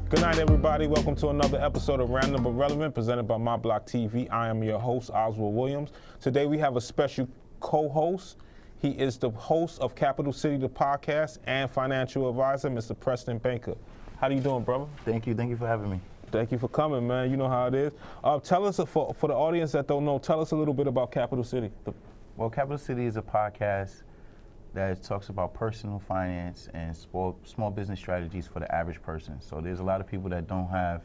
Good night, everybody. Welcome to another episode of Random But Relevant, presented by My Block TV. I am your host, Oswald Williams. Today we have a special co-host. He is the host of Capital City, the podcast, and financial advisor, Mr. Preston Baker. How you doing, brother? Thank you for having me. Thank you for coming, man. You know how it is. Tell us, for the audience that don't know, tell us a little bit about Capital City. Well, Capital City is a podcast that talks about personal finance and small business strategies for the average person. So there's a lot of people that don't have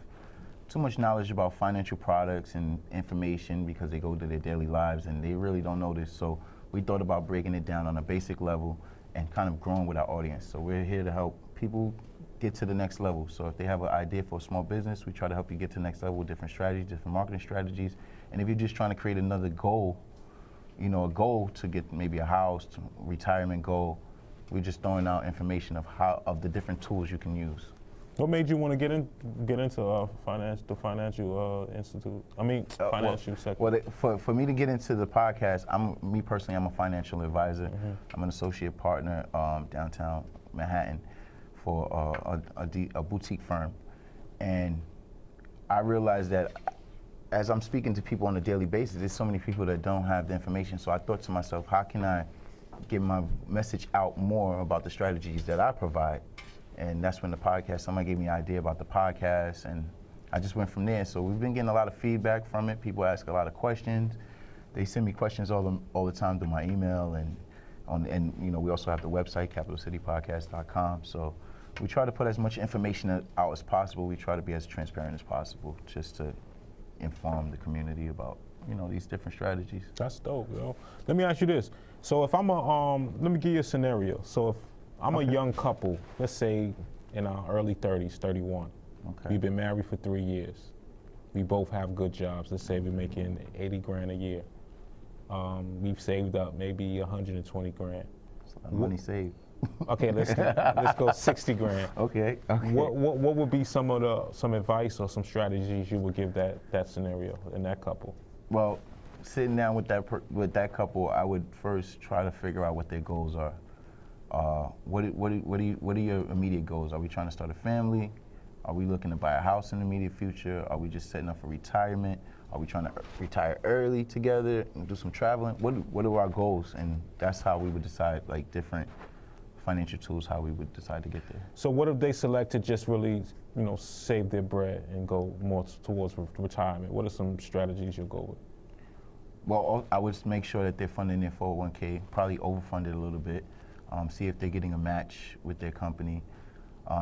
too much knowledge about financial products and information because they go to their daily lives and they really don't know this. So we thought about breaking it down on a basic level and kind of growing with our audience. So we're here to help people get to the next level. So if they have an idea for a small business, we try to help you get to the next level with different strategies, different marketing strategies. And if you're just trying to create another goal, a goal to get maybe a house, retirement goal, we're just throwing out information of the different tools you can use. What made you want to get into financial institute? Financial sector. Well, for me to get into the podcast, I'm a financial advisor. Mm-hmm. I'm an associate partner downtown Manhattan for a boutique firm, and I realized that as I'm speaking to people on a daily basis, there's so many people that don't have the information. So I thought to myself, how can I get my message out more about the strategies that I provide? And that's when somebody gave me an idea about the podcast, and I just went from there. So we've been getting a lot of feedback from it. People ask a lot of questions. They send me questions all the time through my email, and we also have the website, capitalcitypodcast.com. So we try to put as much information out as possible. We try to be as transparent as possible, just to inform the community about these different strategies. That's dope, yo. Let me ask you this. So if I'm let me give you a scenario. So if I'm a young couple, let's say in our early 30s, 31. Okay. We've been married for 3 years. We both have good jobs. Let's say we're making 80 grand a year. We've saved up maybe 120 grand. That's a lot of money saved. Okay, let's go 60 grand. Okay. What would be some advice or some strategies you would give that scenario and that couple? Well, sitting down with that couple, I would first try to figure out what their goals are. What are your immediate goals? Are we trying to start a family? Are we looking to buy a house in the immediate future? Are we just setting up for retirement? Are we trying to retire early together and do some traveling? What are our goals? And that's how we would decide, different financial tools, how we would decide to get there. So what if they select to just really, save their bread and go more towards retirement? What are some strategies you'll go with? Well, I would make sure that they're funding their 401k, probably overfund it a little bit, see if they're getting a match with their company.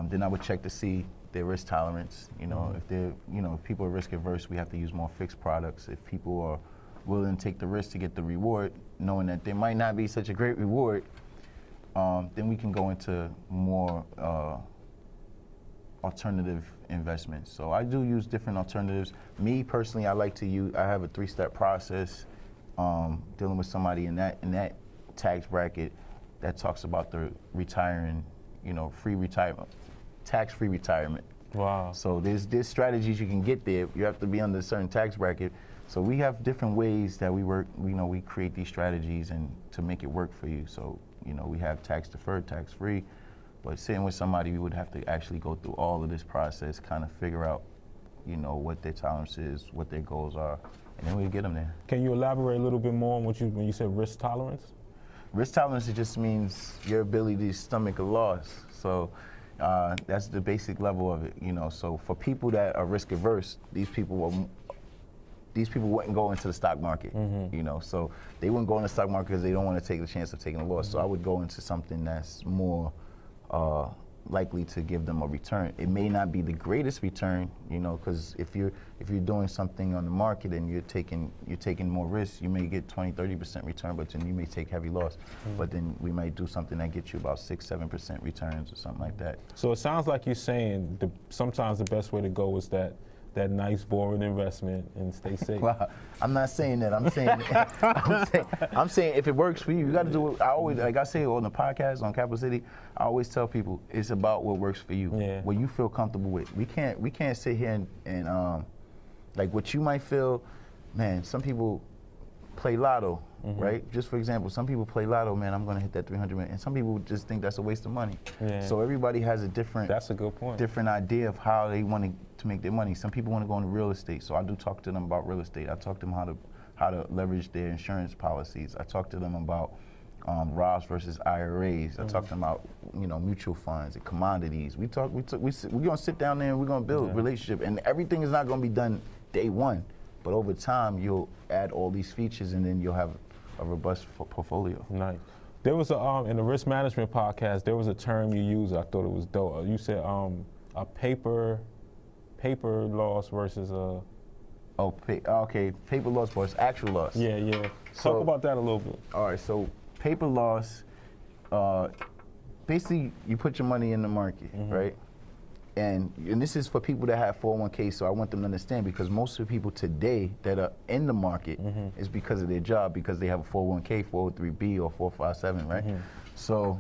Then I would check to see their risk tolerance. If they're, if people are risk averse, we have to use more fixed products. If people are willing to take the risk to get the reward, knowing that there might not be such a great reward, then we can go into more alternative investments. So I do use different alternatives. Me personally, I have a 3-step process dealing with somebody in that tax bracket that talks about the retiring, free retirement, tax-free retirement. Wow. So there's strategies you can get there. You have to be under a certain tax bracket. So we have different ways that we work. We create these strategies and to make it work for you. So we have tax deferred, tax free, but sitting with somebody, we would have to actually go through all of this process, kind of figure out, what their tolerance is, what their goals are, and then we get them there. Can you elaborate a little bit more on when you said risk tolerance? Risk tolerance, it just means your ability to stomach a loss. So that's the basic level of it, So for people that are risk averse, these people wouldn't go into the stock market, so they wouldn't go in the stock market because they don't want to take the chance of taking a loss. So I would go into something that's more likely to give them a return. It may not be the greatest return, because if you're doing something on the market and you're taking more risks, you may get 20-30% return, but then you may take heavy loss. But then we might do something that gets you about 6-7% returns or something like that. So it sounds like you're saying sometimes the best way to go is that nice boring investment and stay safe. Well, I'm not saying that. I'm saying if it works for you, you got to do it. I always, like I say on the podcast on Capital City, I always tell people it's about what works for you, what you feel comfortable with. We can't sit here and like what you might feel man, some people play lotto, right? Just for example, some people play lotto, man, I'm gonna hit that 300 million. And some people just think that's a waste of money. Yeah. So everybody has a different, That's a good point. different idea of how they want to make their money. Some people want to go into real estate, so I do talk to them about real estate. I talk to them how to leverage their insurance policies. I talk to them about Roths versus IRAs. I talk to them about mutual funds and commodities. We're gonna sit down there and we're gonna build a relationship, and everything is not gonna be done day one. But over time, you'll add all these features, and then you'll have a robust portfolio. Nice. There was in the risk management podcast, there was a term you used. I thought it was dope. You said a paper loss versus a. Okay. Paper loss versus actual loss. Yeah. So, talk about that a little bit. All right. So paper loss, basically, you put your money in the market, right? And this is for people that have 401k, so I want them to understand, because most of the people today that are in the market is because of their job, because they have a 401k, 403b, or 457, right? So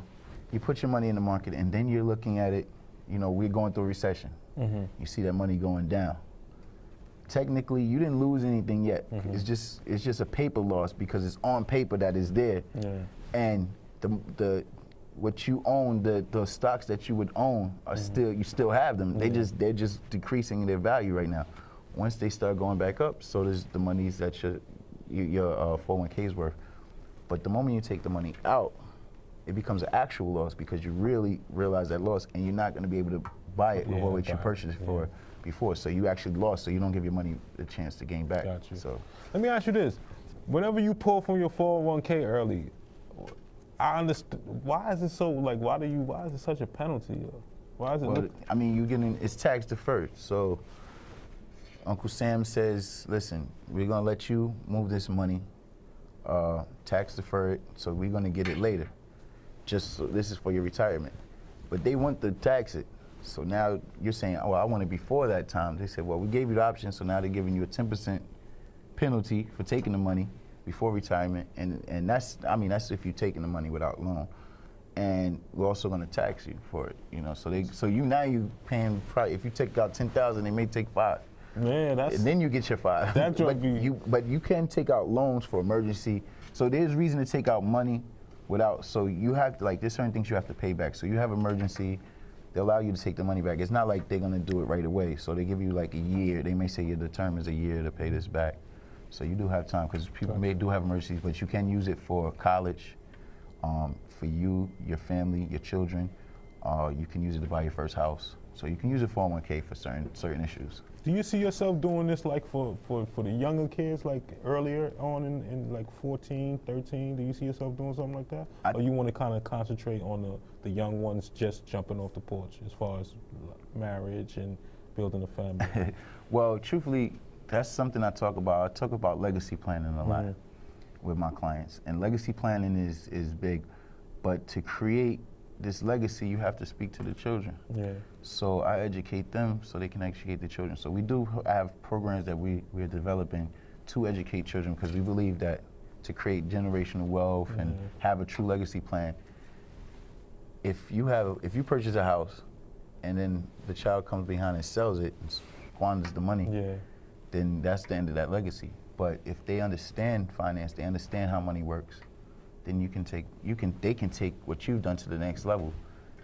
you put your money in the market, and then you're looking at it, we're going through a recession. You see that money going down. Technically, you didn't lose anything yet. It's just a paper loss, because it's on paper that is there. And the what you own, the stocks that you would own are you still have them. They're just decreasing in their value right now. Once they start going back up, so does the monies that your 401k is worth. But the moment you take the money out, it becomes an actual loss, because you really realize that loss, and you're not going to be able to buy it with what you purchased it for before. So you actually lost, so you don't give your money a chance to gain back. Got you. So let me ask you this: whenever you pull from your 401k early, I understand. Why is it so? Why is it such a penalty? Why is it? Well, I mean, it's tax deferred. So Uncle Sam says, listen, we're gonna let you move this money, tax deferred. So we're gonna get it later. This is for your retirement. But they want to tax it. So now you're saying, oh, I want it before that time. They said, well, we gave you the option, so now they're giving you a 10% penalty for taking the money before retirement, and that's if you're taking the money without loan, and we're also going to tax you for it, so you paying probably, if you take out 10,000, they may take 5. Man, and then you get your 5. But you can take out loans for emergency. So there's reason to take out money without. So you have to, there's certain things you have to pay back. So you have emergency, they allow you to take the money back. It's not like they're going to do it right away. So they give you a year. They may say the term is a year to pay this back. So you do have time, because people do have emergencies, but you can use it for college, for you, your family, your children. You can use it to buy your first house. So you can use it for 401k for certain issues. Do you see yourself doing this for the younger kids, earlier on in 14, 13? Do you see yourself doing something like that? Or you want to kind of concentrate on the young ones just jumping off the porch as far as marriage and building a family? Well, truthfully, that's something I talk about. I talk about legacy planning a lot with my clients. And legacy planning is big. But to create this legacy, you have to speak to the children. Yeah. So I educate them so they can educate the children. So we do have programs that we're developing to educate children, because we believe that to create generational wealth and have a true legacy plan, if you purchase a house and then the child comes behind and sells it and squanders the money, then that's the end of that legacy. But if they understand finance, they understand how money works, then they can take what you've done to the next level.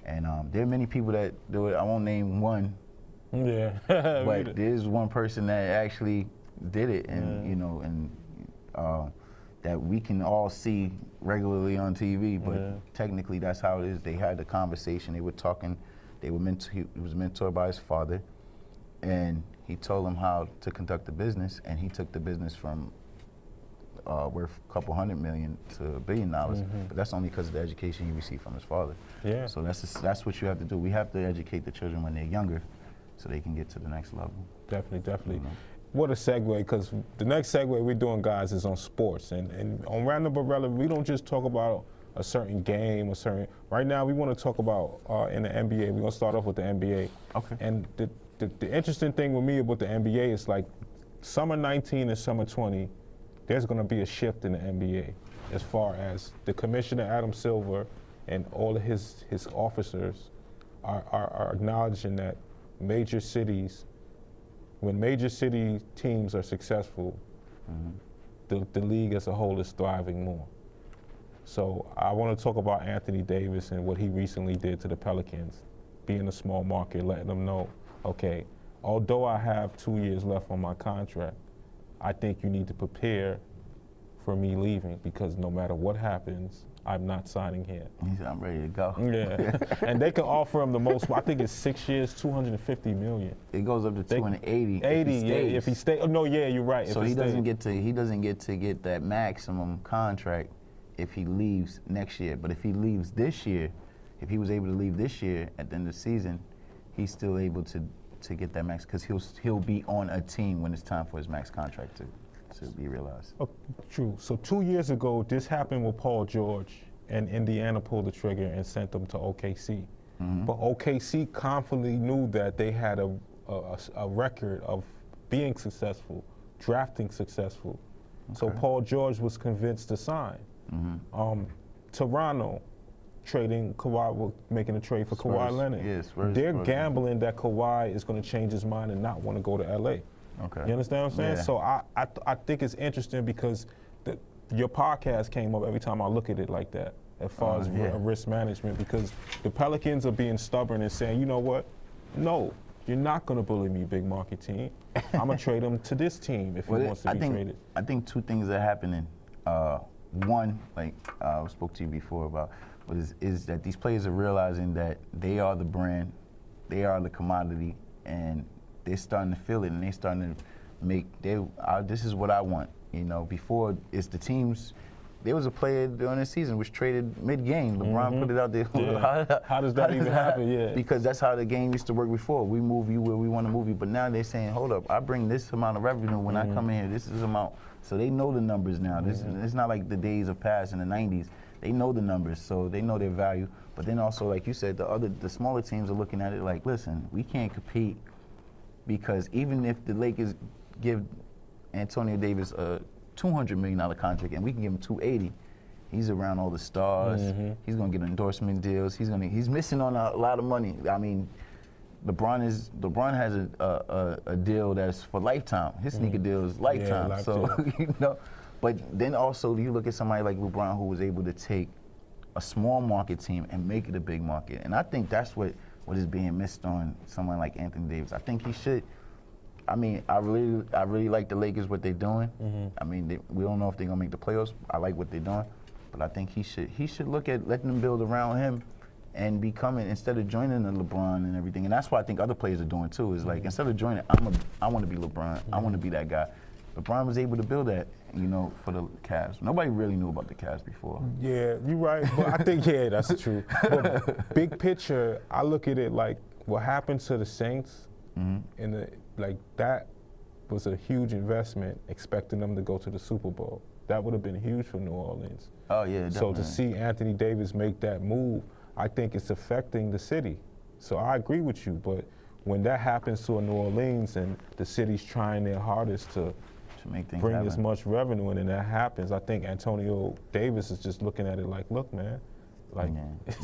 And there are many people that do it. I won't name one. Yeah. But there's one person that actually did it, and that we can all see regularly on TV. But technically, that's how it is. They had the conversation. They were talking. He was mentored by his father, and he told him how to conduct the business, and he took the business from worth a couple $100 million to $1 billion. But that's only because of the education he received from his father. Yeah. So that's what you have to do. We have to educate the children when they're younger, so they can get to the next level. Definitely. What a segue, because the next segue we're doing, guys, is on sports. And on Random But Relevant, we don't just talk about a certain game, right now we want to talk about in the NBA. We're going to start off with the NBA. Okay. And the interesting thing with me about the NBA is summer 19 and summer 20, there's going to be a shift in the NBA as far as the commissioner, Adam Silver, and all of his officers are acknowledging that when major city teams are successful, the league as a whole is thriving more. So I want to talk about Anthony Davis and what he recently did to the Pelicans, being a small market, letting them know, okay, although I have 2 years left on my contract, I think you need to prepare for me leaving, because no matter what happens, I'm not signing here. He said, I'm ready to go. Yeah, and they can offer him the most. I think it's 6 years, $250 million. It goes up to 280. 80, yeah, if he stays. Oh, no, yeah, you're right. So he doesn't get to get that maximum contract if he leaves next year. But if he leaves this year, if he was able to leave this year at the end of the season, he's still able to get that max, because he'll be on a team when it's time for his max contract to be realized. Oh, true. So 2 years ago, this happened with Paul George, and Indiana pulled the trigger and sent him to OKC. But OKC confidently knew that they had a record of being successful, drafting successful. So Paul George was convinced to sign. Toronto trading Kawhi, making a trade for Kawhi Leonard. Yes, they're gambling that Kawhi is going to change his mind and not want to go to LA. Okay. You understand what I'm saying? Yeah. So I think it's interesting, because your podcast came up every time I look at it like that, as far as risk management, because the Pelicans are being stubborn and saying, you know what? No, you're not going to bully me, big market team. I'm going to trade him to this team if he wants to be traded. I think two things are happening. One, like I spoke to you before about, is that these players are realizing that they are the brand, they are the commodity, and they're starting to feel it, and they're starting to make, this is what I want. You know, before it's the teams. There was a player during the season was traded mid-game. LeBron put it out there. Yeah. How does that even happen? Yeah. Because that's how the game used to work before. We move you where we want to move you. But now they're saying, hold up, I bring this amount of revenue when I come in here. This is the amount. So they know the numbers now. It's not like the days of past in the 90s. They know the numbers, so they know their value. But then also, like you said, the smaller teams are looking at it like, listen, we can't compete, because even if the Lakers give Antonio Davis a $200 million contract and we can give him $280, he's around all the stars. He's gonna get endorsement deals. He's missing on a lot of money. I mean, LeBron has a deal that's for lifetime. His sneaker deal is lifetime. Yeah, so you know, but then also you look at somebody like LeBron, who was able to take a small market team and make it a big market. And I think that's what is being missed on someone like Anthony Davis. I think he should. I mean, I really like the Lakers, what they're doing. I mean, we don't know if they're gonna make the playoffs. I like what they're doing, but I think he should look at letting them build around him and becoming, instead of joining the LeBron and everything. And that's what I think other players are doing too. Is like, instead of joining, I want to be LeBron. I want to be that guy. LeBron was able to build that, you know, for the Cavs. Nobody really knew about the Cavs before. Yeah, you're right. But I think, yeah, that's true. But big picture, I look at it like what happened to the Saints like that was a huge investment, expecting them to go to the Super Bowl. That would have been huge for New Orleans. Oh, yeah, definitely. So to see Anthony Davis make that move, I think it's affecting the city. So I agree with you, but when that happens to a New Orleans and the city's trying their hardest to make things bring happen, as much revenue in, and that happens, I think Antonio Davis is just looking at it like, look, man, like,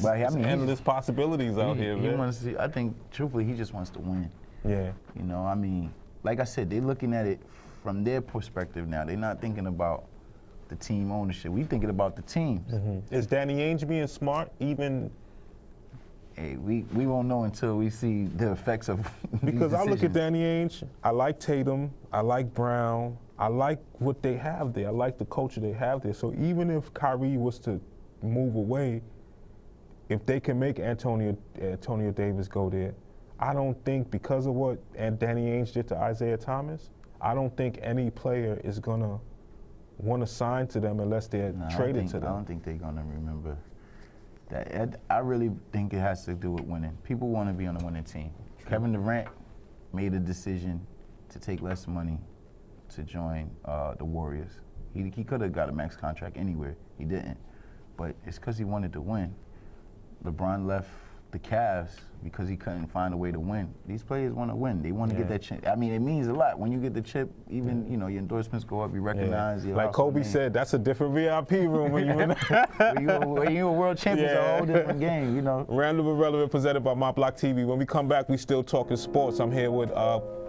well, I mean, endless possibilities out here, man. I think, truthfully, he just wants to win. Yeah. You know, I mean, like I said, they're looking at it from their perspective now. They're not thinking about the team ownership. We thinking about the teams. Is Danny Ainge being smart even? Hey, we won't know until we see the effects of Because I look at Danny Ainge, I like Tatum, I like Brown, I like what they have there. I like the culture they have there. So even if Kyrie was to move away, if they can make Antonio Davis go there, I don't think, because of what Danny Ainge did to Isaiah Thomas, I don't think any player is going to want to sign to them unless they're traded to them. I don't think they're going to remember that. I really think it has to do with winning. People want to be on a winning team. Kevin Durant made a decision to take less money to join the Warriors. He could have got a max contract anywhere. He didn't. But it's because he wanted to win. LeBron left the Cavs because he couldn't find a way to win. These players want to win. They want to get that chip. I mean, it means a lot. When you get the chip, even, you know, your endorsements go up, you recognize your like Kobe said, that's a different VIP room when you win. when you're a world champion, it's a whole different game, you know. Random Irrelevant presented by My Block TV. When we come back, we still talking sports. I'm here with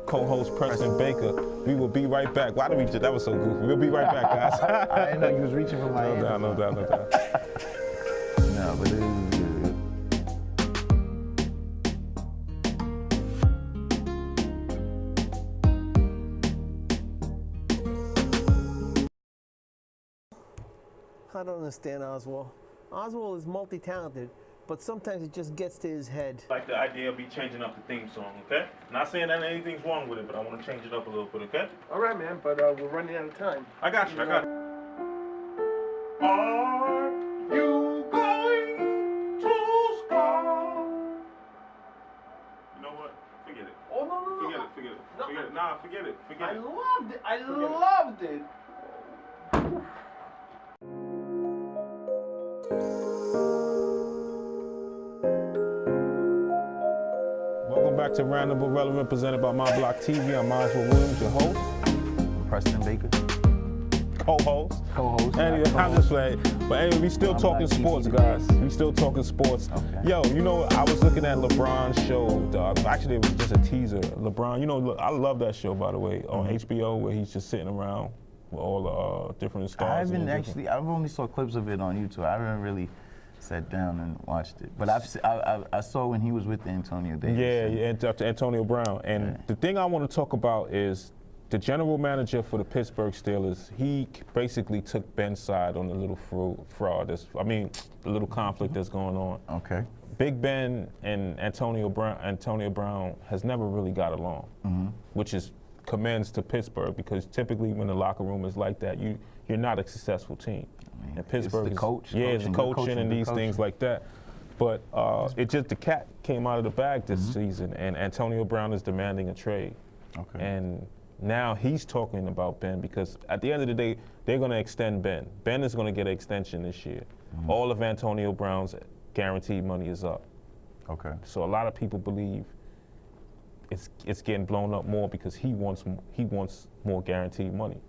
co-host Preston Baker. We will be right back. Why did we? That was so goofy. We'll be right back, guys. I didn't know you was reaching for my hand. No doubt. No, but it is good. I don't understand Oswald. Oswald is multi-talented, but sometimes it just gets to his head. I like the idea of me changing up the theme song, okay? Not saying that anything's wrong with it, but I want to change it up a little bit, okay? All right, man, but we're running out of time. I got you. Are you going to score? You know what? Forget it. Oh, no. Forget it. Nah, forget it. I loved it. Welcome back to Random but Relevant, presented by My Block TV. I'm Oswald Williams, your host. Preston Baker. Co-host. Anyway, Co-host. I'm just playing. But anyway, we still talking sports, guys. We still talking sports. Okay. Yo, you know, I was looking at LeBron's show, dog. Actually, it was just a teaser. LeBron, you know, look, I love that show, by the way, on HBO, where he's just sitting around with all the different stars. I've only saw clips of it on YouTube. I haven't really sat down and watched it. But I saw when he was with Antonio Davis. Yeah, and Antonio Brown. And the thing I want to talk about is the general manager for the Pittsburgh Steelers. He basically took Ben's side on the little fraud. The little conflict that's going on. Okay. Big Ben and Antonio Brown has never really got along, which is commends to Pittsburgh, because typically when the locker room is like that, you're not a successful team. And Pittsburgh it's the coach. It's coaching and these things like that. But the cat came out of the bag this season, and Antonio Brown is demanding a trade. Okay. And now he's talking about Ben, because at the end of the day, they're going to extend Ben. Ben is going to get an extension this year. All of Antonio Brown's guaranteed money is up. Okay. So a lot of people believe it's getting blown up more because he wants more guaranteed money.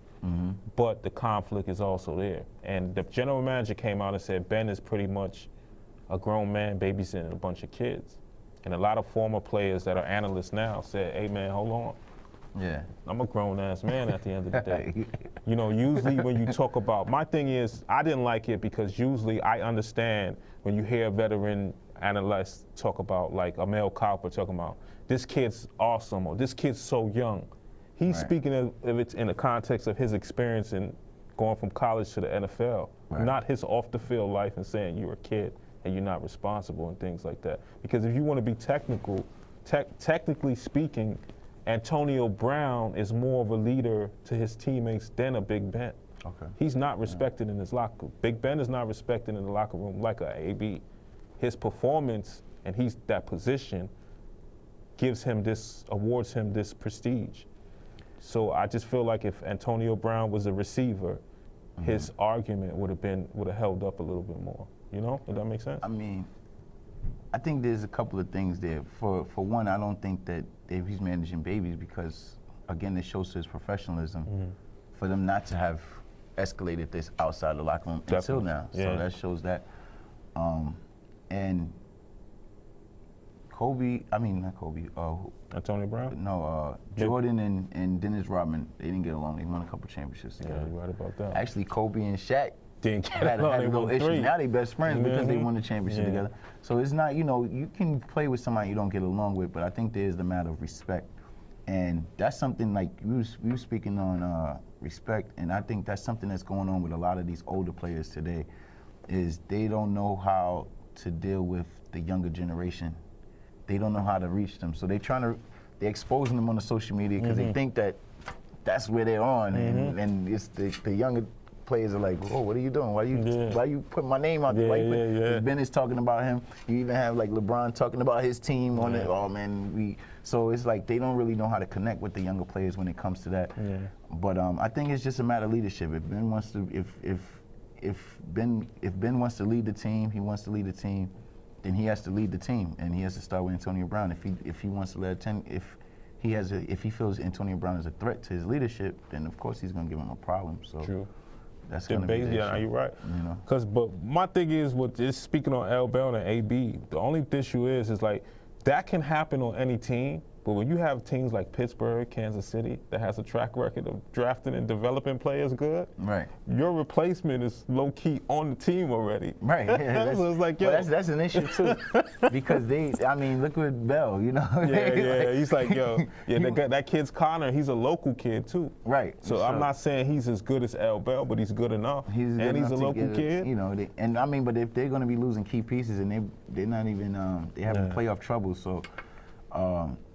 But the conflict is also there. And the general manager came out and said Ben is pretty much a grown man babysitting a bunch of kids. And a lot of former players that are analysts now said, hey man, hold on. Yeah. I'm a grown-ass man at the end of the day. You know, usually when you talk about, my thing is, I didn't like it because usually I understand when you hear a veteran analyst talk about, like a Mel Cowper talking about, this kid's awesome, or this kid's so young. He's speaking of it in the context of his experience in going from college to the NFL, not his off-the-field life and saying you're a kid and you're not responsible and things like that. Because if you want to be technically speaking, Antonio Brown is more of a leader to his teammates than a Big Ben. Okay. He's not respected in his locker room. Big Ben is not respected in the locker room like a AB. His performance, and he's that position, awards him this prestige. So I just feel like if Antonio Brown was a receiver, his argument would have held up a little bit more. You know, does that make sense? I mean, I think there's a couple of things there. For one, I don't think that he's managing babies because, again, it shows his professionalism for them not to have escalated this outside the locker room until now. Yeah. So that shows that. And Antonio Brown? No, Jordan and Dennis Rodman, they didn't get along. They won a couple championships together. Yeah, you're right about that. Actually, Kobe and Shaq didn't had a little issue. Now they best friends because they won the championship together. So it's not, you can play with somebody you don't get along with, but I think there's the matter of respect. And that's something like, we were speaking on respect, and I think that's something that's going on with a lot of these older players today, is they don't know how to deal with the younger generation. They don't know how to reach them. So they're exposing them on the social media because they think that that's where they're on. And it's the younger players are like, oh, what are you doing? Why you put my name out there? Ben is talking about him. You even have like LeBron talking about his team on it. Oh man, so it's like they don't really know how to connect with the younger players when it comes to that. But I think it's just a matter of leadership. If Ben wants to, if Ben wants to lead the team, he wants to lead the team, then he has to lead the team, and he has to start with Antonio Brown. If he wants to let if he feels Antonio Brown is a threat to his leadership, then of course he's going to give him a problem. So. True. That's going to be the issue. Yeah, you're right. But my thing is, with this, speaking on L. Bell and AB, the only issue is like that can happen on any team, But when you have teams like Pittsburgh, Kansas City, that has a track record of drafting and developing players good, Right. your replacement is low-key on the team already. Right. Yeah, So it's like, yo. well, that's an issue too, because look at Bell, you know. Yeah. He's like, yo, that kid's Connor. He's a local kid too. Right. So I'm not saying he's as good as L. Bell, but he's good enough. He's a local kid. You know, but if they're going to be losing key pieces and they're not even they have playoff trouble, so.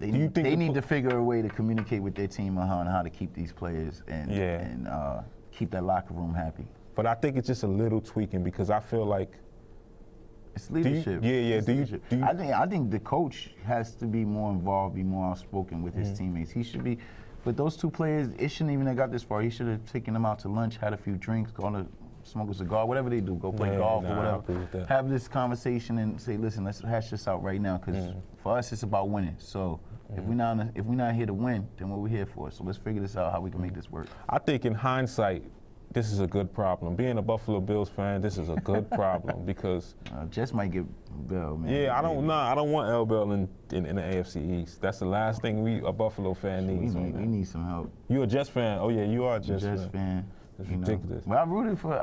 They need to figure a way to communicate with their team on how to keep these players and keep that locker room happy. But I think it's just a little tweaking because I feel like it's leadership. I think the coach has to be more involved, be more outspoken with his teammates. He should be. But those two players, it shouldn't even have got this far. He should have taken them out to lunch, had a few drinks, gone to smoke a cigar, whatever they do, go play golf or whatever. Have this conversation and say, listen, let's hash this out right now, because for us it's about winning. So if we're not here to win, then what we're here for? So let's figure this out, how we can make this work. I think in hindsight, this is a good problem. Being a Buffalo Bills fan, this is a good problem because Jets might get Bell, man. Yeah, I don't want L. Bell in the AFC East. That's the last thing a Buffalo fan needs. We need some help. You a Jets fan? Oh yeah, you are a Jets fan. It's ridiculous. Well, I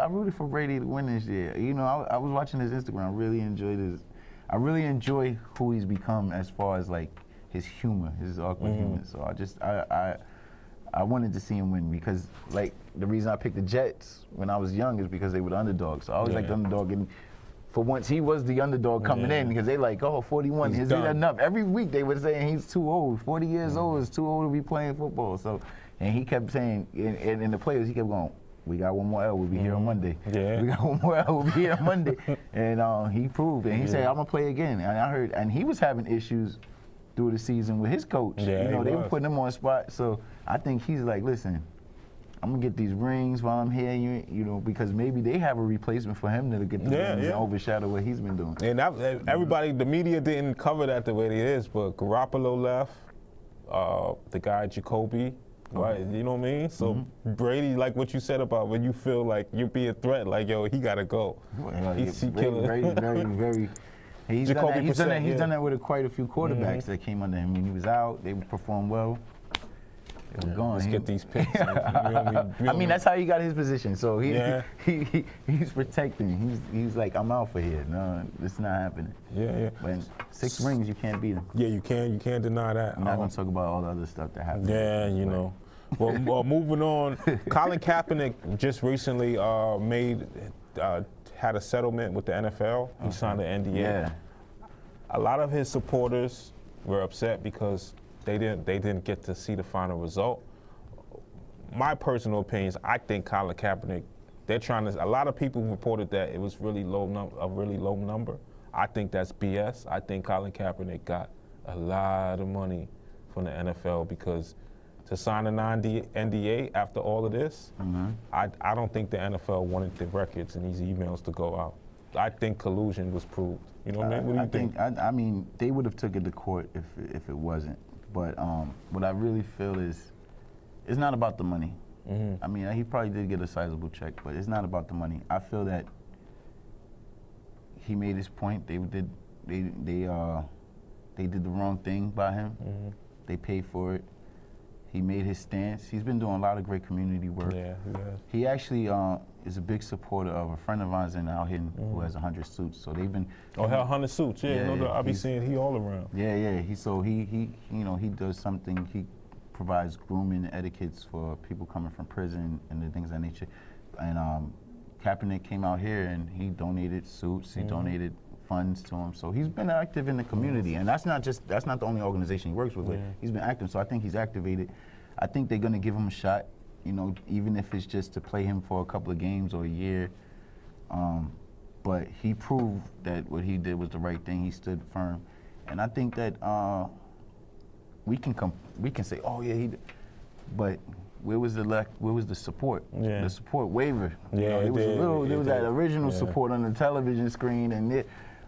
rooted for Brady to win this year. You know, I was watching his Instagram. I really enjoy who he's become as far as like his humor, his awkward humor. So I wanted to see him win because like the reason I picked the Jets when I was young is because they were the underdogs. So I always liked the underdog, and for once he was the underdog coming in because they like, 41, is that enough? Every week they were saying he's too old. 40 years old is too old to be playing football. So, and he kept saying, and the players, he kept going, we got one more L, we'll be here on Monday. Yeah. We got one more L, we'll be here on Monday. And he proved, and he said, I'm gonna play again. And I heard, and he was having issues through the season with his coach. Yeah, they were putting him on spot. So I think he's like, listen, I'm gonna get these rings while I'm here, you know, because maybe they have a replacement for him to get the rings and overshadow what he's been doing. And everybody, the media didn't cover that the way it is, but Garoppolo left, the guy Jacoby, right? You know what I mean? So Brady, like what you said about when you feel like you're being threatened, like yo, he gotta go. Brady's very. He's done that with quite a few quarterbacks that came under him. When he was out, they performed well. They were gone. Let's get these picks. I mean, that's how he got his position. So he's protecting. He's like, I'm out for here. No, it's not happening. Yeah. But 6 rings, you can't beat him. Yeah, you can't deny that. I'm not gonna talk about all the other stuff that happened. Yeah, you know. Well, moving on. Colin Kaepernick just recently had a settlement with the NFL. He signed an NDA. Yeah. A lot of his supporters were upset because they didn't get to see the final result. My personal opinion is I think Colin Kaepernick, a lot of people reported that it was a really low number. I think that's BS. I think Colin Kaepernick got a lot of money from the NFL because to sign an NDA after all of this, I don't think the NFL wanted the records and these emails to go out. I think collusion was proved. You know what I mean? What do you think? I mean, they would have took it to court if it wasn't. But what I really feel is, it's not about the money. I mean, he probably did get a sizable check, but it's not about the money. I feel that he made his point. They did the wrong thing by him. They paid for it. He made his stance. He's been doing a lot of great community work. Yeah, he has. He actually is a big supporter of a friend of ours in out here who has 100 Suits. So they've been. Oh, 100 Suits. Yeah, I'll be seeing he all around. Yeah. He does something. He provides grooming etiquettes for people coming from prison and the things of that nature. And Kaepernick came out here and he donated suits. He donated funds to him. So he's been active in the community, and that's not the only organization he works with. But he's been active, so I think he's activated. I think they're gonna give him a shot, you know, even if it's just to play him for a couple of games or a year. But he proved that what he did was the right thing. He stood firm, and I think that we can say, oh yeah, he did. But where was the support? Yeah. The support wavered. Yeah, there was that original support on the television screen,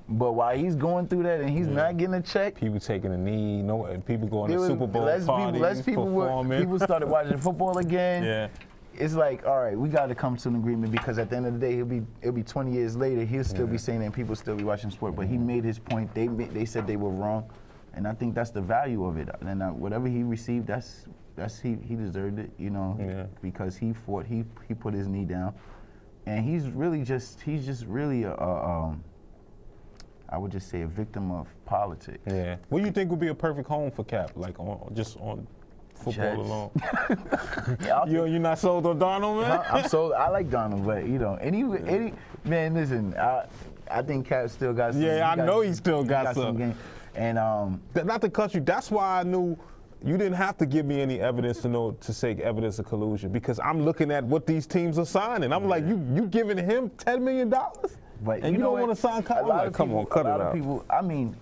but while he's going through that and he's not getting a check, people taking a knee, people going to Super Bowl parties, performing. People started watching football again. Yeah. It's like, all right, we got to come to an agreement because at the end of the day, it'll be 20 years later, he'll still be saying that and people still be watching sport. But he made his point. They said they were wrong, And I think that's the value of it. And whatever he received, he deserved it, you know, because he fought, he put his knee down, and he's just really I would just say a victim of politics. Yeah. What do you think would be a perfect home for Cap, like just on football Jets. alone? You're not sold on Donald, man? I'm sold. I like Donald, but you know, any man, listen, I think Cap still got some. Yeah, I know he still got some. Game. And not to cut you, that's why I knew you didn't have to give me any evidence to say evidence of collusion, because I'm looking at what these teams are signing. I'm like, you giving him $10 million? But and you don't want to sign Kyle? Like, come on, cut it out. People, I mean,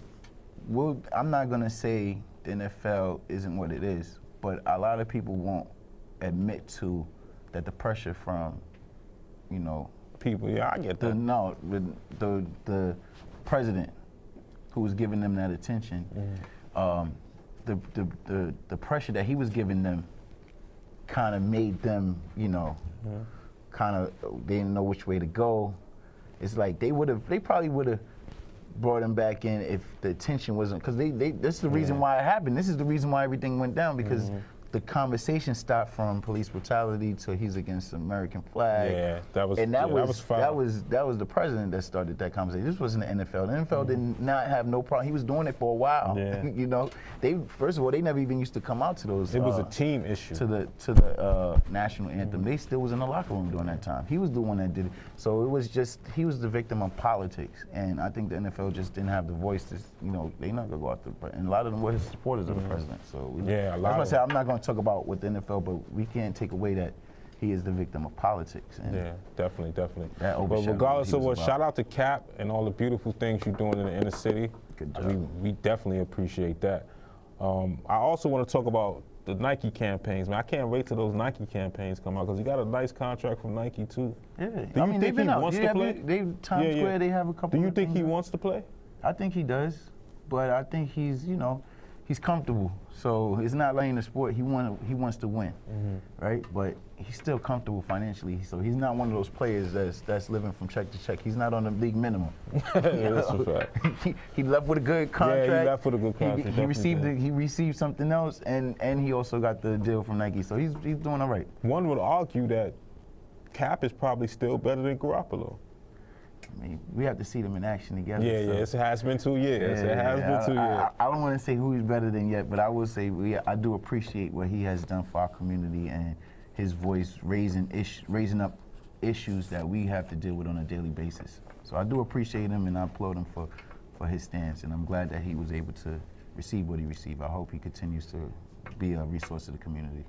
I'm not going to say the NFL isn't what it is, but a lot of people won't admit to that the pressure from, you know, people. Yeah, I get that. The president who was giving them that attention, the pressure that he was giving them kind of made them, you know, they didn't know which way to go. It's like they probably would have brought him back in if the attention wasn't, because this is the reason why it happened. This is the reason why everything went down, because the conversation stopped from police brutality to he's against the American flag. Yeah, that was the president that started that conversation. This wasn't the NFL. The NFL did not have no problem. He was doing it for a while. Yeah. You know, first of all, they never even used to come out to those. It was a team issue. To the national anthem. They still was in the locker room during that time. He was the one that did it. So it was just, he was the victim of politics. And I think the NFL just didn't have the voice to, you know, they not gonna go after the president. And a lot of them were his supporters of the president. So a lot. That's why I said I'm not going to talk about with the NFL, but we can't take away that he is the victim of politics. And yeah, definitely. That but regardless of what, shout out to Cap and all the beautiful things you're doing in the inner city. Good job. We definitely appreciate that. I also want to talk about the Nike campaigns, man. I can't wait till those Nike campaigns come out, because he got a nice contract from Nike too. Yeah, Do you think he wants to play? Times Square, they have a couple. Do you think he wants to play? I think he does, but I think he's, you know, he's comfortable. So it's not like in the sport. He wants to win, right? But he's still comfortable financially. So he's not one of those players that's living from check to check. He's not on the league minimum. That's a fact. He left with a good contract. Yeah, he left with a good contract. He received something else, and he also got the deal from Nike. So he's doing all right. One would argue that Cap is probably still better than Garoppolo. I mean, we have to see them in action together. Yeah, it has been 2 years. It has been 2 years. I don't want to say who he's better than yet, but I will say I do appreciate what he has done for our community and his voice raising up issues that we have to deal with on a daily basis. So I do appreciate him, and I applaud him for his stance, and I'm glad that he was able to receive what he received. I hope he continues to be a resource to the community.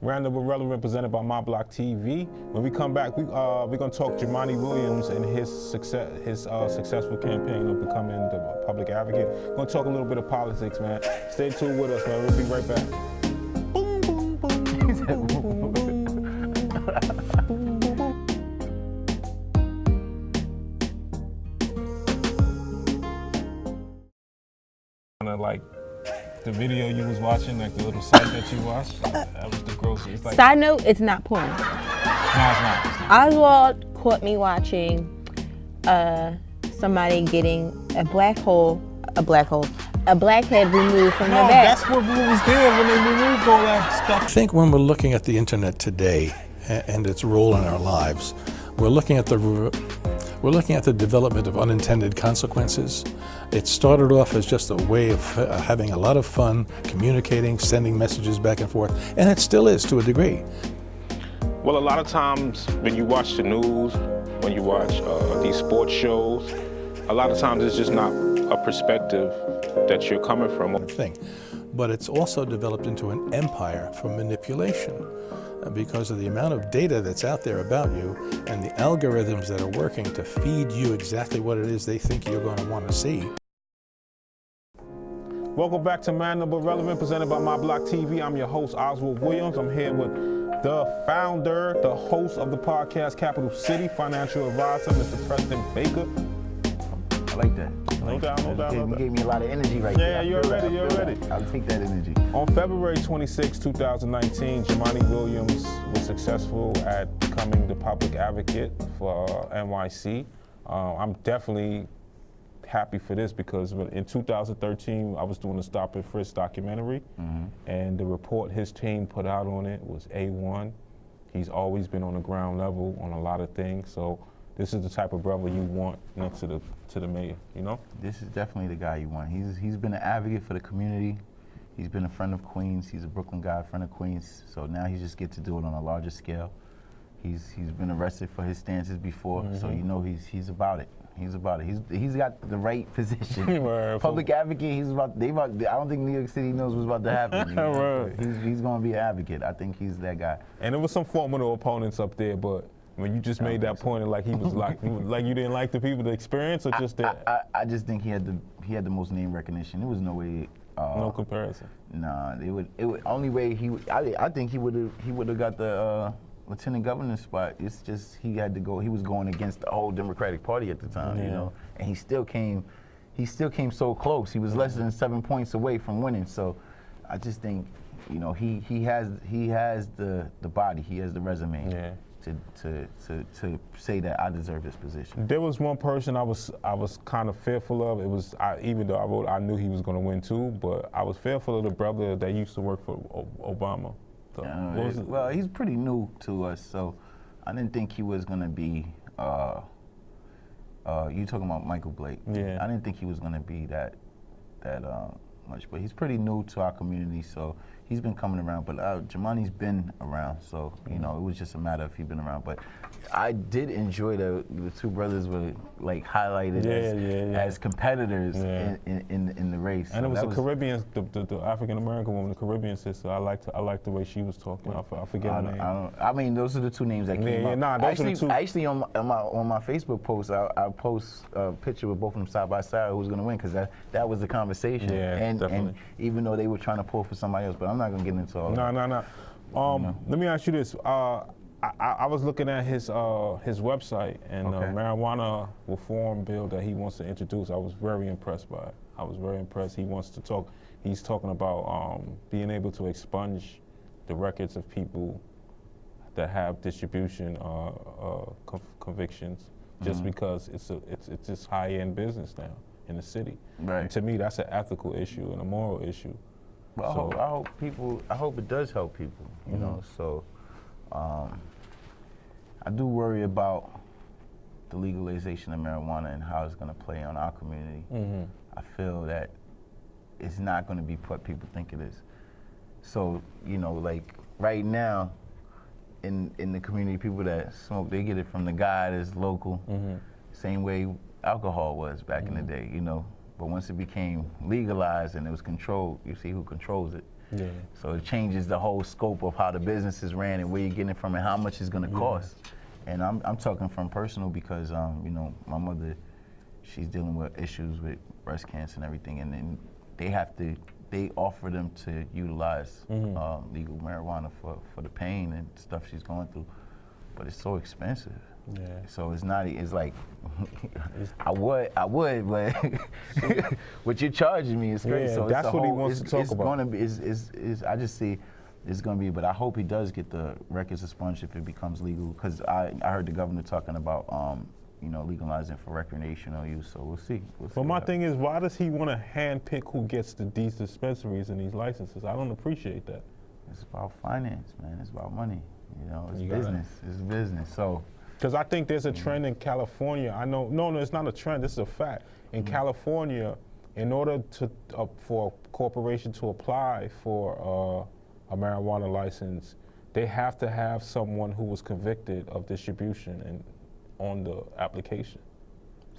Roundup with Relevant, presented by My Block TV. When we come back, we're going to talk Jumaane Williams and his successful campaign of becoming the public advocate. We're going to talk a little bit of politics, man. Stay tuned with us, man. We'll be right back. Boom, boom, boom, boom, boom, boom. Like the video you was watching, like the little site that you watched, that was the grocery. It's like, side note, it's not porn. No, it's not. Oswald caught me watching somebody getting a blackhead removed from their back. That's what was there when they removed all that stuff. I think when we're looking at the internet today and its role in our lives, we're looking at the development of unintended consequences. It started off as just a way of having a lot of fun, communicating, sending messages back and forth, and it still is to a degree. Well, a lot of times when you watch the news, when you watch these sports shows, a lot of times it's just not a perspective that you're coming from. But it's also developed into an empire for manipulation, because of the amount of data that's out there about you and the algorithms that are working to feed you exactly what it is they think you're going to want to see. Welcome back to Roundup with Relevant, presented by My Block TV. I'm your host, Oswald Williams. I'm here with the founder, the host of the podcast, Capital City, financial advisor, Mr. Preston Baker. I like that. No doubt. You gave me a lot of energy right there. Yeah, you're ready. I'll take that energy. On February 26, 2019, Jumaane Williams was successful at becoming the public advocate for NYC. I'm definitely happy for this because in 2013 I was doing a Stop and Frisk documentary, and the report his team put out on it was A1. He's always been on the ground level on a lot of things, so this is the type of brother you want next to the mayor, you know? This is definitely the guy you want. He's been an advocate for the community. He's been a friend of Queens. He's a Brooklyn guy, friend of Queens. So now he just gets to do it on a larger scale. He's been arrested for his stances before, so you know he's about it. He's about it. He's got the right position. Public advocate. I don't think New York City knows what's about to happen. You know? He's going to be an advocate. I think he's that guy. And there was some formidable opponents up there, but when you just made that point, like he was like you didn't like the people, the experience, or just that? I just think he had the most name recognition. There was no way. No comparison. Nah, it would only way I think he would have got the lieutenant governor spot. It's just he had to go. He was going against the whole Democratic Party at the time, you know, and he still came so close. He was less than 7 points away from winning. So I just think, you know, he has the body, he has the resume. To say that I deserve this position. There was one person I was kind of fearful of. It was even though I knew he was going to win too, but I was fearful of the brother that used to work for Obama. So, well, he's pretty new to us, so I didn't think he was going to be. You talking about Michael Blake? Yeah. I didn't think he was going to be that much, but he's pretty new to our community, so he's been coming around. But Jamani's been around, so you know it was just a matter of he'd been around. But I did enjoy the two brothers were like highlighted as competitors in the race. And so it was the Caribbean, the African American woman, the Caribbean sister. I liked the way she was talking. I forget her name. I mean, those are the two names that came up. Those are the two. Actually, on my Facebook post, I post a picture with both of them side by side. Who's going to win? Because that was the conversation. Yeah, and even though they were trying to pull for somebody else, but I'm not going to get into all that. No. Let me ask you this. I was looking at his website and the marijuana reform bill that he wants to introduce. I was very impressed by it. I was very impressed. He wants to talk. He's talking about being able to expunge the records of people that have distribution convictions, just because it's just high-end business now in the city. Right. And to me, that's an ethical issue and a moral issue. Well, I hope it does help people. You know, so. I do worry about the legalization of marijuana and how it's going to play on our community. I feel that it's not going to be what people think it is. So, you know, like right now, in the community, people that smoke, they get it from the guy that's local, same way alcohol was back in the day, you know. But once it became legalized and it was controlled, you see who controls it. Yeah. So it changes the whole scope of how the businesses ran and where you're getting it from and how much it's going to cost. And I'm talking from personal because you know, my mother, she's dealing with issues with breast cancer and everything, and then they offer them to utilize legal marijuana for the pain and stuff she's going through, but it's so expensive. Yeah. So it's like I would, but what you're charging me is crazy. So that's what he wants to talk about. It's going to be. I just see it's going to be. But I hope he does get the records expunged if it becomes legal. Because I heard the governor talking about you know, legalizing for recreational use. So we'll see. But my thing is, why does he want to handpick who gets these dispensaries and these licenses? I don't appreciate that. It's about finance, man. It's about money. You know, it's business. It's business. So. Because I think there's a trend in California. I know, no, it's not a trend. This is a fact. In California, in order to for a corporation to apply for a marijuana license, they have to have someone who was convicted of distribution and on the application.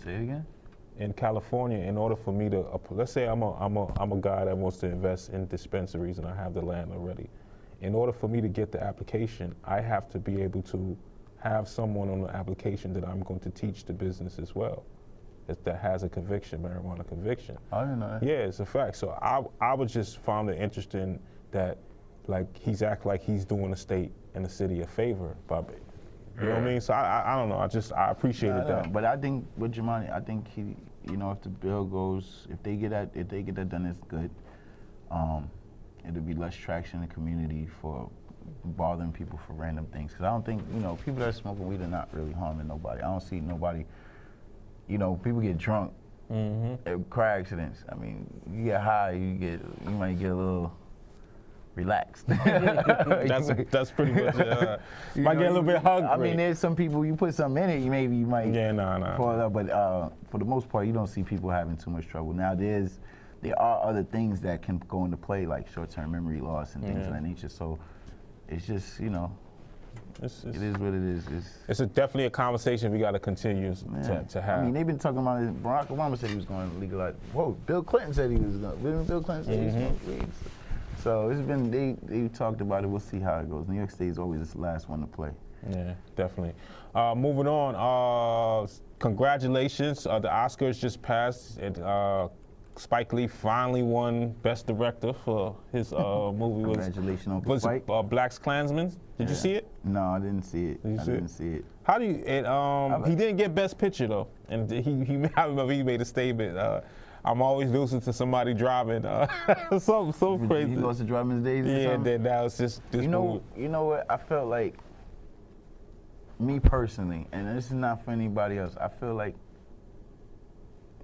Say it again. In California, in order for me to, let's say I'm a guy that wants to invest in dispensaries and I have the land already. In order for me to get the application, I have to be able to have someone on the application that I'm going to teach the business as well, that has a conviction, marijuana conviction. I didn't know that. Yeah, it's a fact. So I was just found it interesting that, like, he's act like he's doing the state and the city a favor by, you know what I mean? So I don't know. I appreciated that. But I think with Jamani, I think he, you know, if the bill goes, if they get that done, it's good. It'll be less traction in the community for bothering people for random things. Because I don't think, you know, people that are smoking weed are not really harming nobody. I don't see nobody, you know, people get drunk Car accidents. I mean, you get high, you might get a little relaxed. That's pretty much it. Might get a little bit hungry. I mean, there's some people, you put something in it, you might fall up, but for the most part, you don't see people having too much trouble. Now, there are other things that can go into play, like short-term memory loss and things of that nature. So it's just, it is what it is. It's definitely a conversation we got to continue to have. I mean, they've been talking about it. Barack Obama said he was going to legalize. Whoa, Bill Clinton said he was going to. Bill Clinton said he was going to. So it's been, they talked about it. We'll see how it goes. New York State is always the last one to play. Yeah, definitely. Moving on, congratulations. The Oscars just passed. Spike Lee finally won Best Director for his movie. Congratulations, Uncle Spike. BlacKkKlansman. Did you see it? No, I didn't see it. I didn't see it. How do you? He didn't get Best Picture though, and I remember he made a statement. I'm always losing to somebody driving. So crazy. He lost to Driving Days. Yeah, that was just this movie. You know what? I felt like, me personally, and this is not for anybody else. I feel like,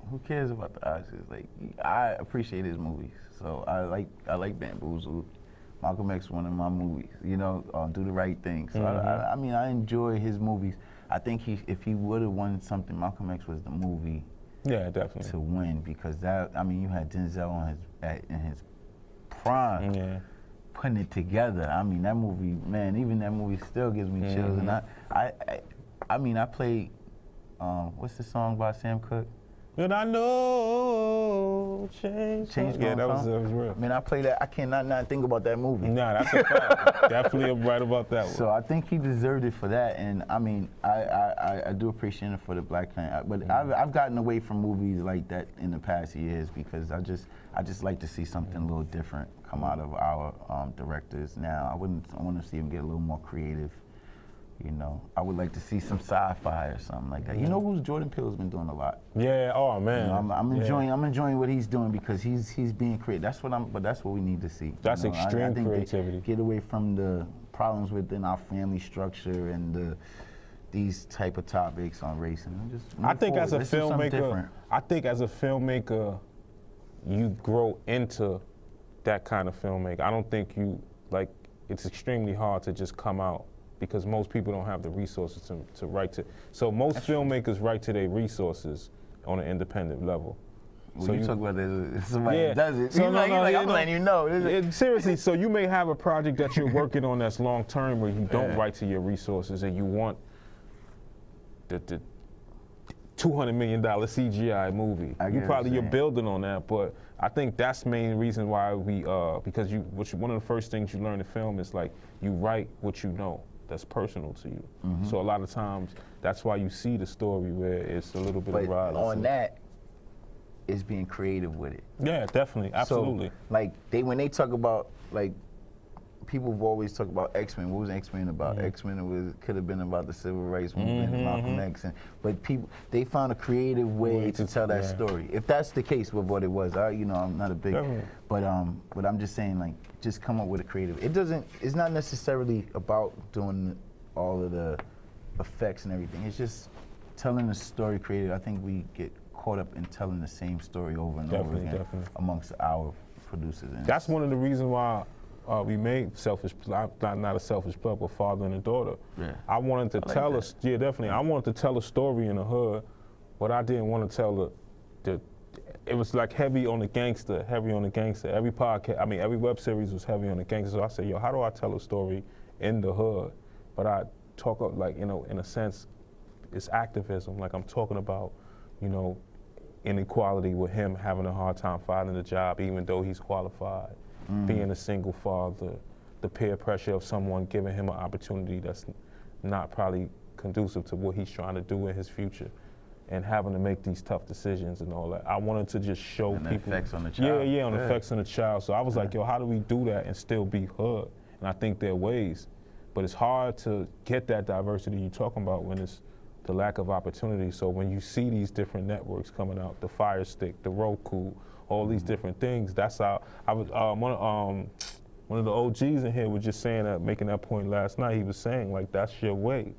who cares about the Oscars? Like, I appreciate his movies. So I like Bamboozled. Malcolm X, one of my movies. Do the right thing. So I mean, I enjoy his movies. I think if he would have won something, Malcolm X was the movie. Yeah, definitely. To win, because you had Denzel in his prime, putting it together. I mean, that movie, man, even that movie still gives me chills. And I played, what's the song by Sam Cooke? And I know change. Yeah, that was real. I mean, I play that. I cannot not think about that movie. Nah, that's a fact. Definitely right about that one. So I think he deserved it for that, and I mean, I do appreciate it for the BlacKkKlansman. But I've gotten away from movies like that in the past years because I just like to see something a little different come out of our directors now. I want to see them get a little more creative. I would like to see some sci-fi or something like that. You know who's Jordan Peele's been doing a lot. Yeah. Oh man. I'm enjoying what he's doing because he's being creative. That's what we need to see. That's extreme I think creativity. Get away from the problems within our family structure and these type of topics on race and just. I think as a filmmaker, you grow into that kind of filmmaker. I don't think it's extremely hard to just come out. Because most people don't have the resources to write to. So most filmmakers write to their resources on an independent level. Well, so you talk about that, somebody does it. So I'm letting you know. Seriously, so you may have a project that you're working on that's long term where you don't write to your resources and you want the $200 million CGI movie. You're building on that, but I think that's the main reason why because one of the first things you learn in film is like you write what you know. That's personal to you. So a lot of times, that's why you see the story where it's a little bit of violence. But on that, is being creative with it. Yeah, definitely, absolutely. So, when they talk about, people have always talked about X-Men. What was X-Men about? X-Men could have been about the civil rights movement, Malcolm X. But they found a creative way to tell that story. If that's the case with what it was, I'm not a big, but I'm just saying, just come up with a creative. It's not necessarily about doing all of the effects and everything. It's just telling the story creative. I think we get caught up in telling the same story over and over again amongst our producers. And that's one of the reasons why we made Selfish, not a Selfish Plug, but Father and a Daughter. Yeah. I wanted to tell us, definitely. I wanted to tell a story in the hood, but I didn't want to tell it was heavy on the gangster. Every podcast, every web series was heavy on the gangster. So I said, how do I tell a story in the hood? But I talk in a sense, it's activism. I'm talking about, inequality with him having a hard time finding a job, even though he's qualified. Being a single father, the peer pressure of someone giving him an opportunity that's not probably conducive to what he's trying to do in his future, and having to make these tough decisions and all that. I wanted to just show people. The effects on the child. Yeah, the effects on the child. So I was like, how do we do that and still be hood? And I think there are ways, but it's hard to get that diversity you're talking about when it's the lack of opportunity. So when you see these different networks coming out, the Fire Stick, the Roku, all these different things. That's how I was. One of the OGs in here was just saying that, making that point last night. He was saying that's your way.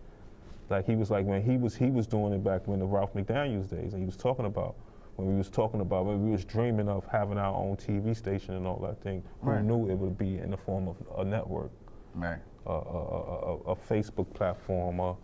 He was when he was doing it back when the Ralph McDaniels days, and he was talking about when we was talking about, when we was dreaming of having our own TV station and all that thing, who knew it would be in the form of a network, Right. a Facebook platform,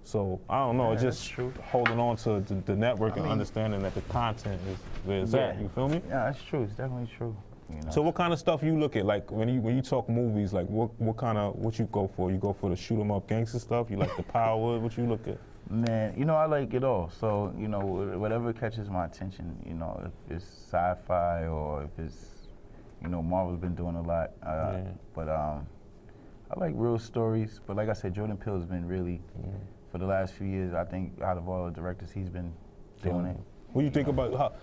so I don't know, it's just holding on to the network and understanding that the content is where it's at. You feel me? Yeah, that's true. It's definitely true. You know? So what kind of stuff you look at? Like when you talk movies, like what you go for? You go for the shoot 'em up gangster stuff? You like the power? What you look at? Man, you know, I like it all. So, you know, whatever catches my attention, you know, if it's sci-fi or if it's, you know, Marvel's been doing a lot. But I like real stories. But like I said, Jordan Peele's been really, for the last few years, I think out of all the directors, he's been doing it. What do you think about,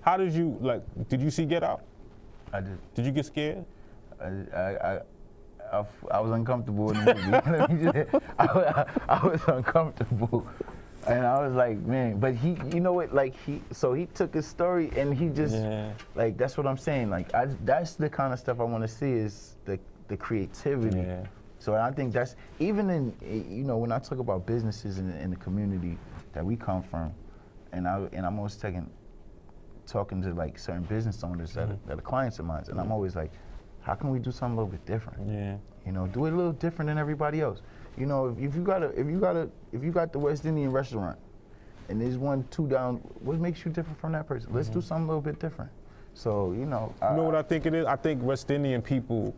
how did you, like, did you see Get Out? I did. Did you get scared? I was uncomfortable in the movie. I was uncomfortable, and I was like, man. But he, you know what? Like he took his story and he just like that's what I'm saying. Like that's the kind of stuff I want to see is the creativity. Yeah. So I think that's even in you know when I talk about businesses in the community that we come from, and I'm always talking to like certain business owners that are clients of mine, and I'm always like, how can we do something a little bit different? Yeah. You know, do it a little different than everybody else. You know, if you got the West Indian restaurant, and there's 1-2 down, what makes you different from that person? Let's do something a little bit different. So you know. You know what I think it is? I think West Indian people.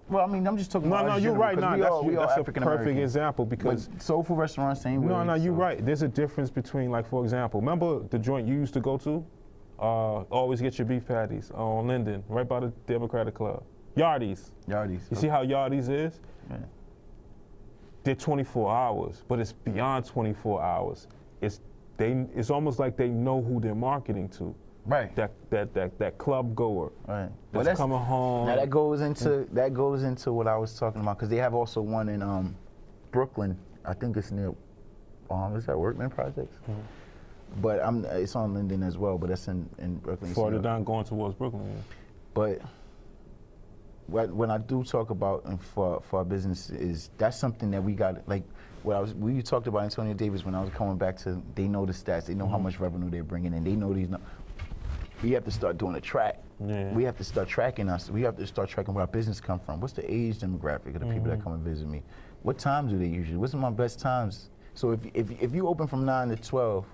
Well, I mean, I'm just talking about. No, you're right. No, that's a African perfect example because soulful restaurants same way. No, you're right. There's a difference between, like, for example, remember the joint you used to go to? Always get your beef patties on Linden, right by the Democratic Club. Yardies. You see how Yardies is? Yeah. They're 24 hours, but it's beyond 24 hours. It's almost like they know who they're marketing to. Right. That club goer. Right. That's coming home. Now that goes into what I was talking about because they have also one in Brooklyn. I think it's near. Is that Workman Projects? But it's on Linden as well. But that's in Brooklyn. Farther down, going towards Brooklyn. Yeah. But when I do talk about for our business is that's something that we got like we talked about Antonio Davis when I was coming back to they know the stats, they know how much revenue they're bringing in, they know these. We have to start doing a track. Yeah. We have to start tracking us. We have to start tracking where our business come from. What's the age demographic of the people that come and visit me? What times do they usually? What's my best times? So if you open from 9 to 12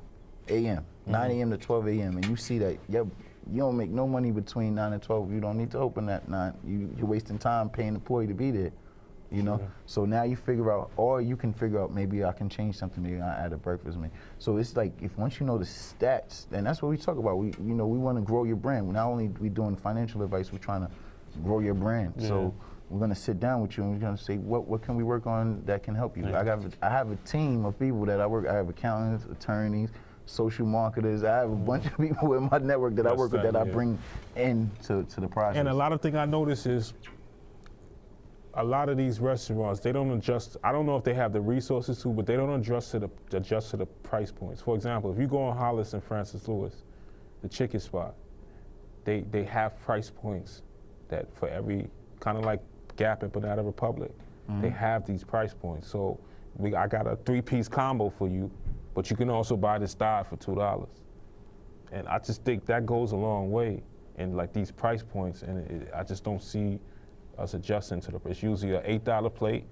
a.m., 9 a.m. to 12 a.m., and you see that you don't make no money between 9 and 12. You don't need to open at 9. You're wasting time paying the employee to be there, you know? So now you figure out, or you can figure out maybe I can change something, maybe I add a breakfast menu. So it's like, once you know the stats, and that's what we talk about. We want to grow your brand. Not only we doing financial advice, we're trying to grow your brand. Yeah. So we're going to sit down with you and we're going to say, what can we work on that can help you? Yeah. I have a team of people that I work, I have accountants, attorneys, social marketers. I have a bunch of people in my network that I work with that I bring into the process. And a lot of things I notice is a lot of these restaurants, they don't adjust. I don't know if they have the resources to, but they don't adjust to the price points. For example, if you go on Hollis and Francis Lewis, the chicken spot, they have price points that for every kind of like Gap and Banana Republic, they have these price points. So I got a 3-piece combo for you. But you can also buy this thigh for $2. And I just think that goes a long way in like these price points, and I just don't see us adjusting to it's usually an $8 plate.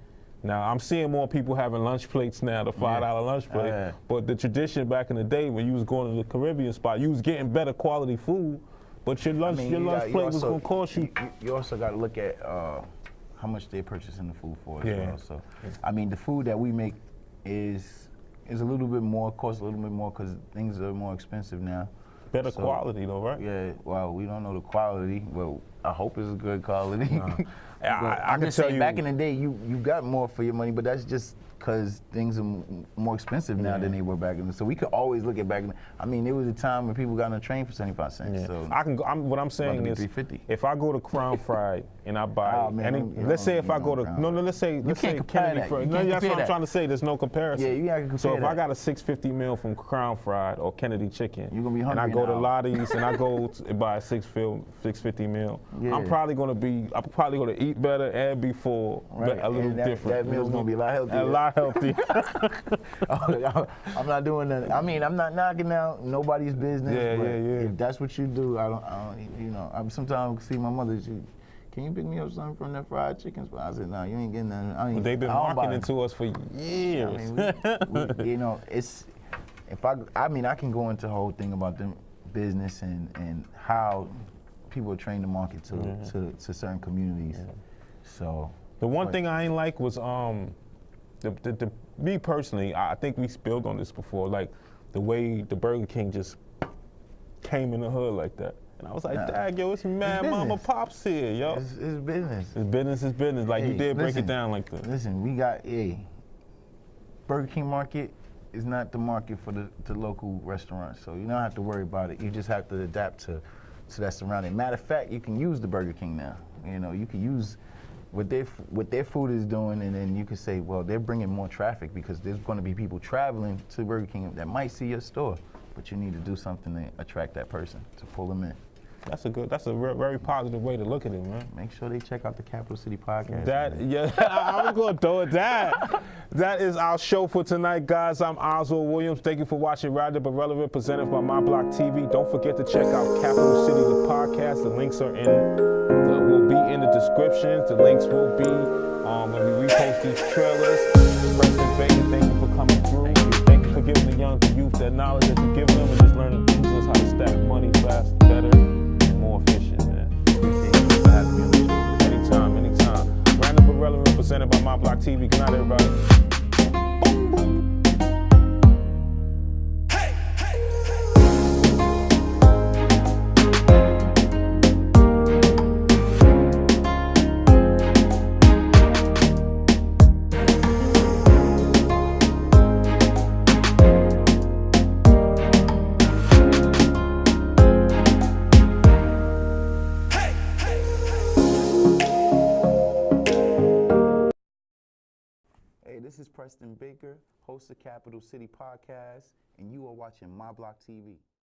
Now I'm seeing more people having lunch plates now, the $5 lunch plate. But the tradition back in the day when you was going to the Caribbean spot, you was getting better quality food, but your lunch plate was gonna cost you. You also got to look at how much they're purchasing the food for as well. So I mean the food that we make is a little bit more, costs a little bit more because things are more expensive now. Better quality though, right? Yeah, well, we don't know the quality. Well, I hope it's good quality. I can tell you, back in the day, you got more for your money, but that's just because things are more expensive now than they were back in the. So we could always look at back in. I mean, there was a time when people got on a train for 75 cents. Yeah. So what I'm saying is, if I go to Crown Fried and I buy let's say if I go to let's say Kennedy Fried. No, that's what I'm trying to say. There's no comparison. Yeah, you gotta compare. So if I got a $650 meal from Crown Fried or Kennedy Chicken, you're gonna be hungry. And I go to Lottie's and I go buy a $650 meal, I'm probably gonna eat better and be full, a little different. That meal's gonna be a lot healthier. healthy. I'm not doing that. I mean, I'm not knocking out nobody's business. Yeah, but yeah, yeah. If that's what you do, I don't. You know, I'm sometimes see my mother. Can you pick me up something from that fried chicken spot? I said, no, you ain't getting that. I mean, They've been marketing to us for years. I mean, you know, it's I mean, I can go into the whole thing about the business and how people are trained to market to certain communities. So The one thing I ain't like was me personally, I think we spilled on this before, like the way the Burger King just came in the hood like that. And I was like, dang, yo, it's mad mama pops here, yo. It's business. It's business is business. Like, Hey, you did break listen, it down like that. Listen, we got Burger King market is not the market for the local restaurants, so you don't have to worry about it. You just have to adapt to that surrounding. Matter of fact, you can use the Burger King now. You know, you can use what their food is doing, and then you can say, well, they're bringing more traffic because there's going to be people traveling to Burger King that might see your store, but you need to do something to attract that person, to pull them in. That's a very positive way to look at it, man. Make sure they check out the Capital City podcast. Yeah, I was going to throw it that. That is our show for tonight, guys. I'm Oswald Williams. Thank you for watching Random but Relevant, presented by My Block TV. Don't forget to check out Capital City, the podcast. The links are will be in the description. The links will be when we repost these trailers. Preston Baker, thank you for coming through. Thank you for giving the young youth that knowledge that you're giving them and just learning how to stack money fast, better, and more efficient, man. Anytime. Random but Relevant, presented by My Block TV. Good night, everybody. This is Preston Baker, host of Capital City Podcast, and you are watching My Block TV.